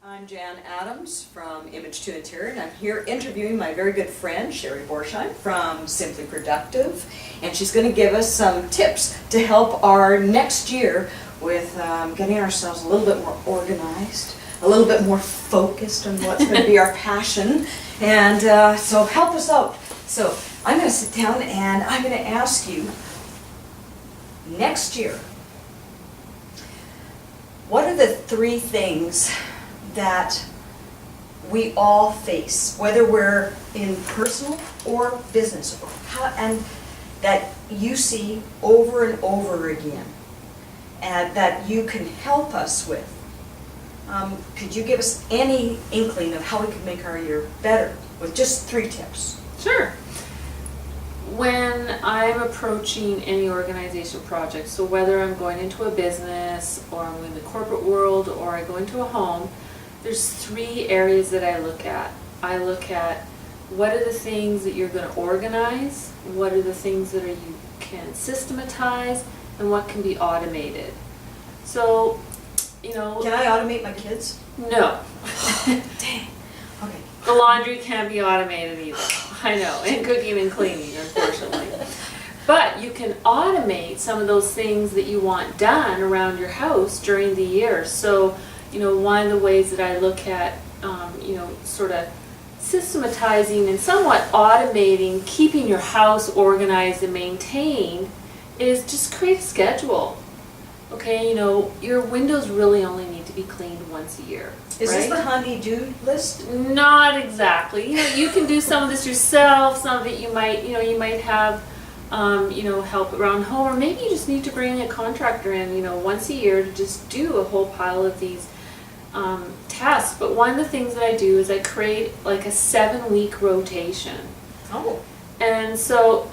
I'm Jan Adams from Image to Interior, and I'm here interviewing my very good friend Sherry Borsheim from Simply Productive, and she's going to give us some tips to help our next year with getting ourselves a little bit more organized, a little bit more focused on what's going to be our passion, and so help us out. So I'm going to sit down and I'm going to ask you, next year, what are the three things that we all face, whether we're in personal or business, and that you see over and over again, and that you can help us with? Could you give us any inkling of how we could make our year better with just 3 tips? Sure. When I'm approaching any organizational project, so whether I'm going into a business or I'm in the corporate world or I go into a home, there's 3 areas that I look at. I look at what are the things that you're going to organize, what are the things that you can systematize, and what can be automated. So, you know... Can I automate my kids? No. Dang. Okay. The laundry can't be automated either. I know, and cooking and cleaning, unfortunately. But you can automate some of those things that you want done around your house during the year. So, you know, one of the ways that I look at, you know, sort of systematizing and somewhat automating, keeping your house organized and maintained, is just create a schedule. Okay, you know, your windows really only need to be cleaned once a year. Is right? this the honey-do list? Not exactly. You know, you can do some of this yourself. Some of it you might, you know, you might have, you know, help around home, or maybe you just need to bring a contractor in, you know, once a year to just do a whole pile of these tasks. But one of the things that I do is I create like a 7-week rotation. Oh. And so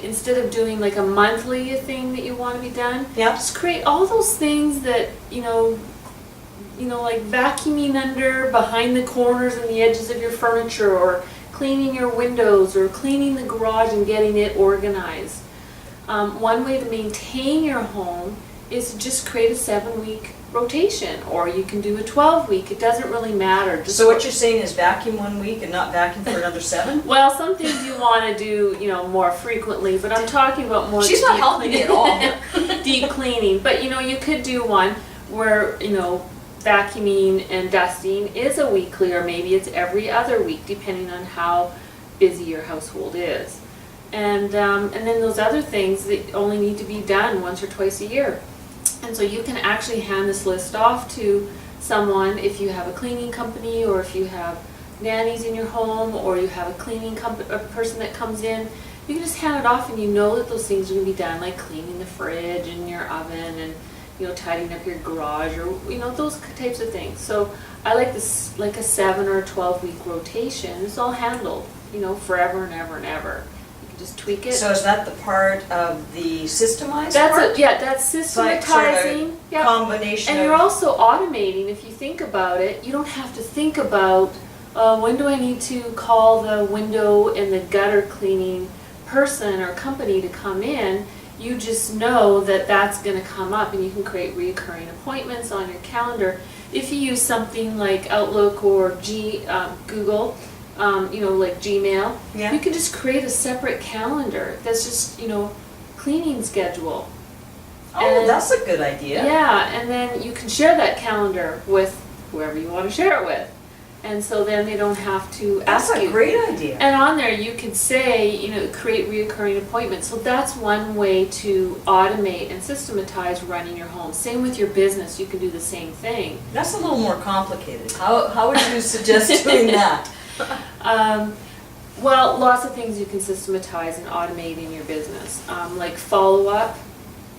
instead of doing like a monthly thing that you want to be done, Yeah. just create all those things that, you know, like vacuuming under behind the corners and the edges of your furniture, or cleaning your windows, or cleaning the garage and getting it organized. One way to maintain your home is to just create a 7-week rotation, or you can do a 12-week. It doesn't really matter. So what you're saying is vacuum 1 week and not vacuum for another 7? Well, some things you want to do, you know, more frequently, but I'm talking about more. She's not helping me at all. Deep cleaning, but you know, you could do one where, you know, vacuuming and dusting is a weekly, or maybe it's every other week, depending on how busy your household is. And then those other things that only need to be done once or twice a year. And so you can actually hand this list off to someone if you have a cleaning company, or if you have nannies in your home, or you have a cleaning person that comes in. You can just hand it off, and you know that those things are going to be done, like cleaning the fridge and your oven, and, you know, tidying up your garage, or, you know, those types of things. So I like this, like a 7 or 12-week rotation. It's all handled, you know, forever and ever and ever. You can just tweak it. So is that the part of the systemized That's part? yeah, that's systematizing. Like Yeah. combination And you're of... also automating. If you think about it, you don't have to think about when do I need to call the window and the gutter cleaning person or company to come in. You just know that that's going to come up, and you can create reoccurring appointments on your calendar. If you use something like Outlook or Google, you know, like Gmail, Yeah. you can just create a separate calendar that's just, you know, cleaning schedule. Oh, And- that's a good idea. Yeah, and then you can share that calendar with whoever you want to share it with. And so then they don't have to That's ask a you. great idea. And on there you can say, you know, create reoccurring appointments. So that's one way to automate and systematize running your home. Same with your business, you can do the same thing. That's a little more complicated. How would you suggest doing that? Well, lots of things you can systematize and automate in your business, like follow-up,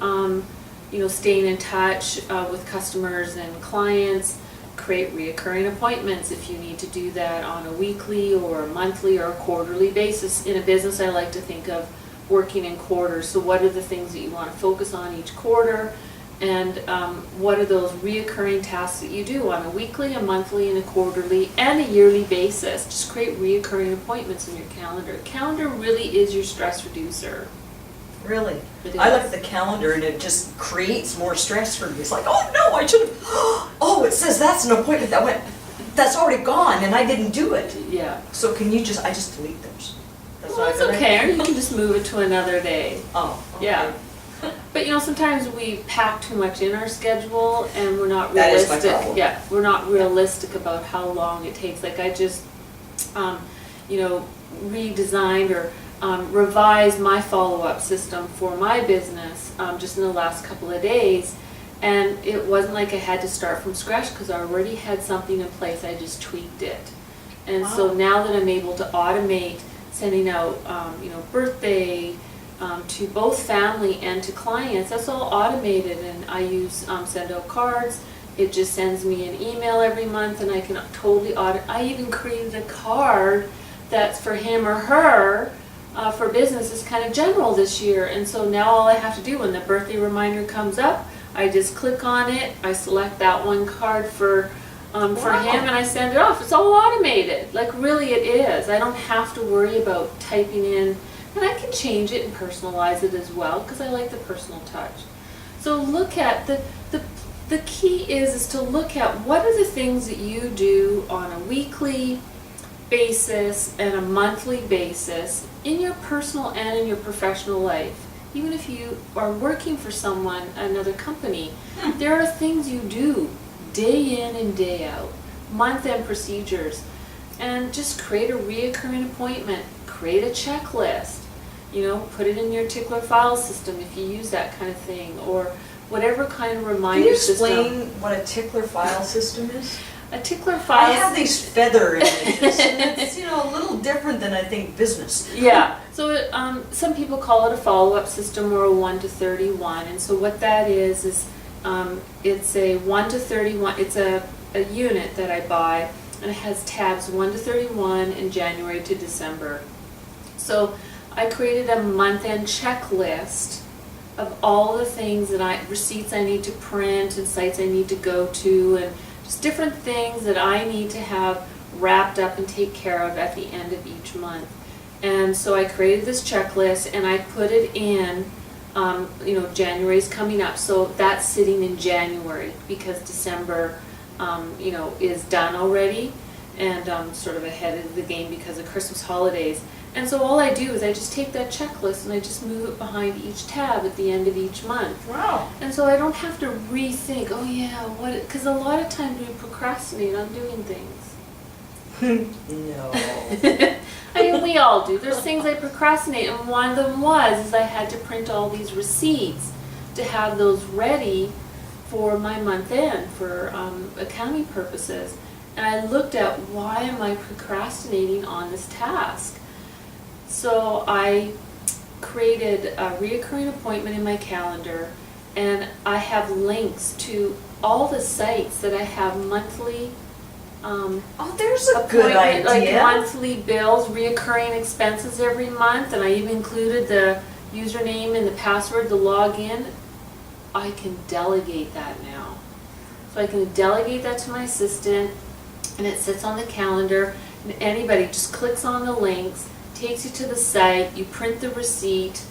you know, staying in touch with customers and clients, create reoccurring appointments if you need to do that on a weekly or a monthly or a quarterly basis. In a business, I like to think of working in quarters. So what are the things that you want to focus on each quarter? And what are those reoccurring tasks that you do on a weekly, a monthly, and a quarterly, and a yearly basis? Just create reoccurring appointments in your calendar. Calendar really is your stress reducer. Really? It I is. look at the calendar and it just creates more stress for me. It's like, oh no, I should have, oh, it says that's an appointment that went, that's already gone and I didn't do it. Yeah. So can you just, I just delete those. That's Well, what it's I'm gonna- okay, or you can just move it to another day. Oh, okay. Yeah. But sometimes we pack too much in our schedule and we're not That is my realistic. problem. Yeah, we're not realistic about how long it takes. Like I just, redesigned or revised my follow-up system for my business just in the last couple of days. And it wasn't like I had to start from scratch because I already had something in place, I just tweaked it. And so Wow. now that I'm able to automate sending out, birthday, to both family and to clients, that's all automated, and I use send out cards. It just sends me an email every month and I can totally I even created a card that's for him or her for business. It's kind of general this year, and so now all I have to do when the birthday reminder comes up, I just click on it, I select that one card for Wow. him and I send it off. It's all automated, like really it is. I don't have to worry about typing in, and I can change it and personalize it as well because I like the personal touch. So look at the key is to look at what are the things that you do on a weekly basis and a monthly basis in your personal and in your professional life. Even if you are working for someone, another company, there are things you do day in and day out, month-end procedures, and just create a reoccurring appointment, create a checklist, put it in your tickler file system if you use that kind of thing, or whatever kind of Can reminder you system. explain what a tickler file system is? A tickler I file. have these feather images, and it's, a little different than I think business. Yeah, so some people call it a follow-up system or a 1 to 31, and so what that is it's a 1 to 31, it's a unit that I buy, and it has tabs 1 to 31 in January to December. So I created a month-end checklist of all the things that receipts I need to print and sites I need to go to, and just different things that I need to have wrapped up and take care of at the end of each month. And so I created this checklist and I put it in, January's coming up, so that's sitting in January because December, is done already and sort of ahead of the game because of Christmas holidays. And so all I do is I just take that checklist and I just move it behind each tab at the end of each month. Wow. And so I don't have to rethink, because a lot of times we procrastinate on doing things. No. I mean, we all do. There's things I procrastinate, and one of them is I had to print all these receipts to have those ready for my month end for accounting purposes. And I looked at why am I procrastinating on this task? So I created a reoccurring appointment in my calendar, and I have links to all the sites that I have monthly Oh, there's a good appointment, like idea. monthly bills, reoccurring expenses every month, and I even included the username and the password to log in. I can delegate that now. So I can delegate that to my assistant, and it sits on the calendar, and anybody just clicks on the links, takes you to the site, you print the receipt,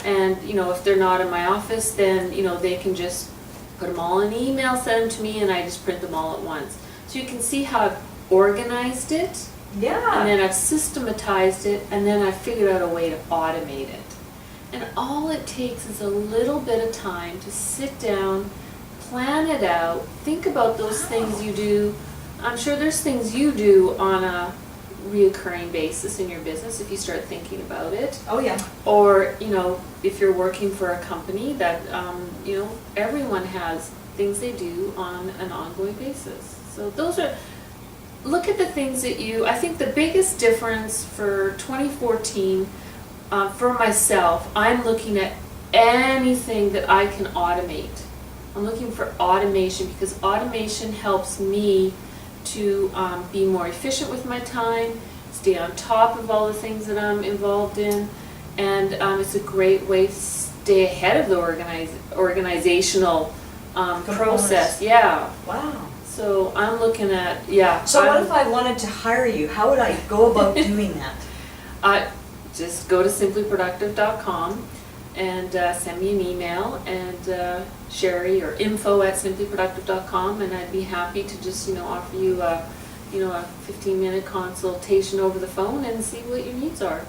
and if they're not in my office, then they can just put them all in an email, send them to me, and I just print them all at once. So you can see how I've organized it, and Yeah. then I've systematized it, and then I've figured out a way to automate it. And all it takes is a little bit of time to sit down, plan it out, think about those things you do. I'm sure there's things you do on a reoccurring basis in your business if you start thinking about it. Oh, yeah. Or, if you're working for a company that, everyone has things they do on an ongoing basis. So look at the things that I think the biggest difference for 2014, for myself, I'm looking at anything that I can automate. I'm looking for automation because automation helps me to be more efficient with my time, stay on top of all the things that I'm involved in, and it's a great way to stay ahead of the organizational process. Yeah. Wow. So I'm looking at, So what if I wanted to hire you? How would I go about doing that? Just go to simplyproductive.com, and send me an email, and Sherry or info@simplyproductive.com, and I'd be happy to just offer you a 15-minute consultation over the phone and see what your needs are.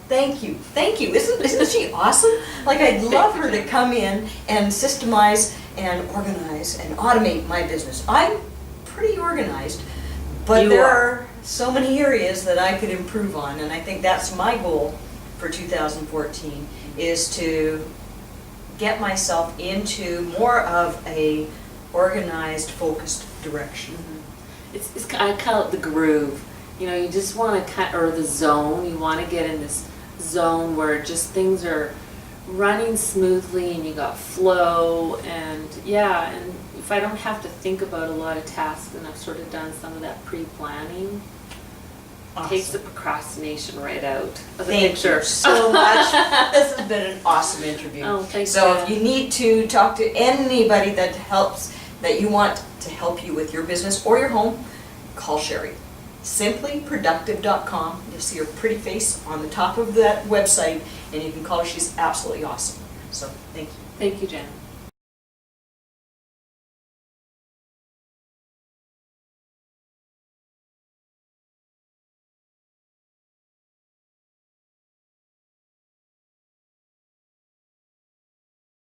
Thank you, thank you. Isn't she awesome? Like, I'd love her to come in and systemize and organize and automate my business. I'm pretty organized, but there are so many areas that I could improve on, and I think that's my goal for 2014, is to get myself into more of a organized, focused direction. I call it the groove. You just want to or the zone. You want to get in this zone where just things are running smoothly and you got flow, and and if I don't have to think about a lot of tasks, and I've sort of done some of that pre-planning, takes the procrastination right out of the picture. Thank you so much. This has been an awesome interview. Oh, thanks. So if you need to talk to anybody that you want to help you with your business or your home, call Sherry. Simplyproductive.com. You'll see her pretty face on the top of that website, and you can call her. She's absolutely awesome. So thank you. Thank you, Jen.